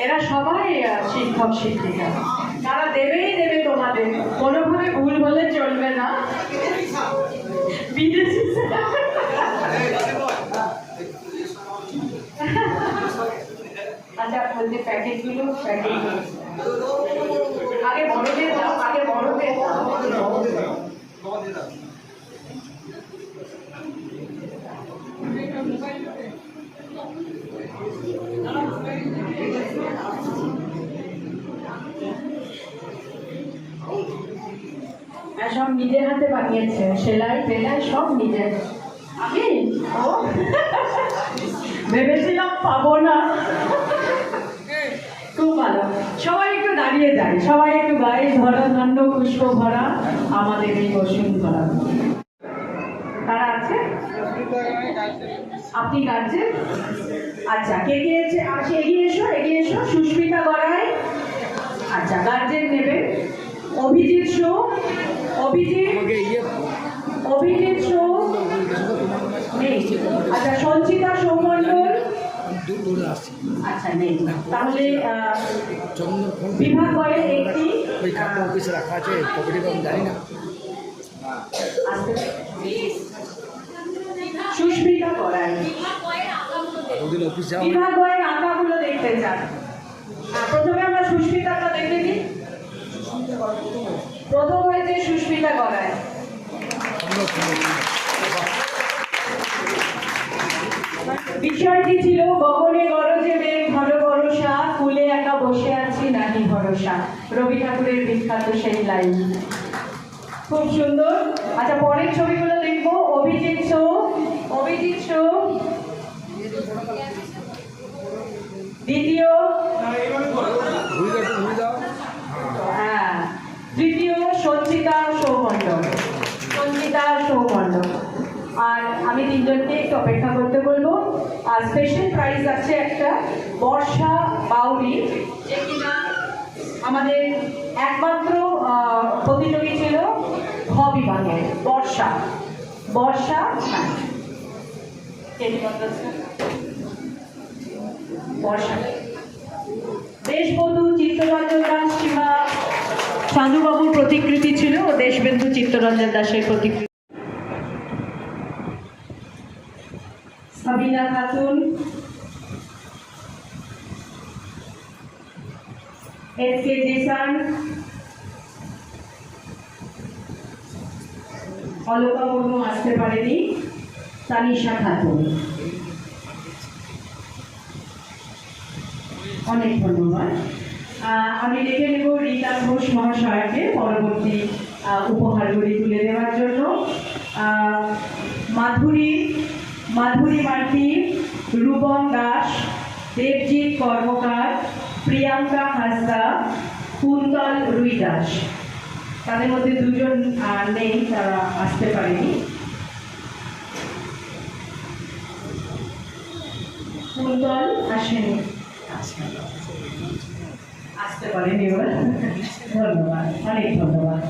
এরা সবাই শিক্ষক শিক্ষিকা, তারা দেবেই দেবে তোমাদের, কোনোভাবে ভুল বলে চলবে না। বিদেশি আচ্ছা বলতে প্যাকেটগুলো আগে বড়দের দাও, আগে বড়দের দাও। সব নিজের হাতে বানিয়েছে, সেলাই টেলাই সব নিজের। আমি ভেবেছিলাম পাবো না। খুব ভালো, সবাই একটু দাঁড়িয়ে যায়, সবাই একটু গায়ে ধরাধান্য পুষ্প ভরা আমাদের এই বসুন্ধরা। তারা আছে? আপনি গার্জেন? আচ্ছা, কে কে আছে? এগিয়ে এসো, এগিয়ে এসো। সুস্মিতা গড়াই, আচ্ছা গার্জেন নেবে। অভিজিৎ শো, অভিজিৎ শো নেই। আচ্ছা সঞ্চিতা সৌমণ্ডল, আচ্ছা নেই। তাহলে বিভাগ করে একটি সুস্মিতা করায় বিভাগ বয়ের আঁকাগুলো দেখতে চান। প্রথমে আমরা সুস্মিতাটা দেখে নিই। প্রথম হয়েছে সুস্মিতা করায়। বিষয়টি ছিল গগনে গরজে মেঘ ঘন ভরসা, কুলে একা বসে আছি নাহি ভরসা, রবি ঠাকুরের বিখ্যাত সেই লাইন। খুব সুন্দর। আচ্ছা পরের ছবিগুলো দেখবো। অভিজিৎ শো, অভিজিৎ শো দ্বিতীয়, হ্যাঁ তৃতীয় সঞ্চিতা সৌমণ্ডল, সঞ্চিতা সৌমণ্ডল। আর আমি তিনজনকে একটু অপেক্ষা করতে বলবো। আর স্পেশাল প্রাইজ আছে একটা, বর্ষা বাউরি, যে কিনা আমাদের একমাত্র প্রতিযোগী ছিল ঘ বিভাগে। বর্ষা, বর্ষা বর্ষা। দেশবন্ধু চিত্তরঞ্জন দাস কিংবা সাধুবাবুর প্রতিকৃতি ছিল, ও দেশবন্ধু চিত্তরঞ্জন দাসের প্রতিকৃতি। সাবিনা খাতুন, এস.কে. জেসান, অলকা মুর্মু আসতে পারেনি, তানিশা খাতুন। অনেক ধন্যবাদ। আমি ডেকে নেব রীতা ঘোষ মহাশয়কে পরবর্তী উপহারগুলি তুলে দেওয়ার জন্য। মাধুরী মার্তি, রূপম দাস, দেবজিৎ কর্মকার, প্রিয়াঙ্কা হাসদা, কুন্তল রুই দাস। তাদের মধ্যে দুজন নেই, তারা আসতে পারেনি। কুন্তল আসেনি, আসতে পারেনি। ধন্যবাদ, অনেক ধন্যবাদ।